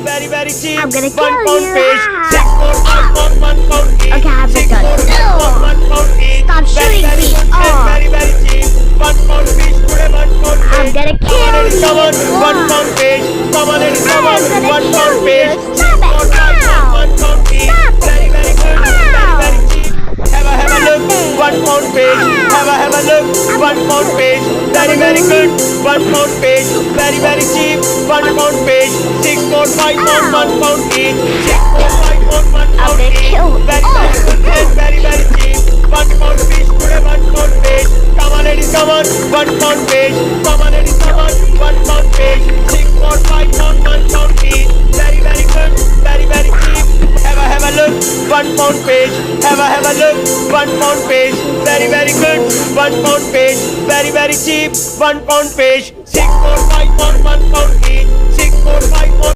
very very cheap. I'm gonna 1 kill pound you. fish, 6 pound, 5 pound, 1 pound each. Okay, I'm 6 done. pound, 6 pound, 1 pound each. Stop Very shooting very me. good and Oh. very very cheap. 1 pound fish today, 1 pound I'm fish. gonna Come on, kill ladies, come on. you. 1 pound fish. Come on, ladies, come on. I'm gonna 1 kill pound you. fish. Stop 6 it. pound, 5 pound, Ow. 1 pound each. Stop Very it. very good, very very Ow. cheap. Have a look. Stop 1 it. pound fish. Have a look. 1 pound fish. Very very good. 1 pound fish. Very very cheap. 1 pound fish. 6 pound, 5 pound, 1 pound each. 6 pound, 5 pound, 1 I'm pound gonna each. kill you. Very very good and very very cheap. 1 pound fish today, 1 pound fish. Come on ladies, come on. 1 pound fish. Come on ladies, come on. 1 pound fish. 6 pound, 5 pound, 1 pound each. Very very good. Very very cheap. Have a look. 1 pound fish. Have a look. 1 pound fish. Very very good. 1 pound fish. Very very cheap. 1 pound fish. 6 pound, 5 pound, 1 pound each. 6 pound, 5 pound.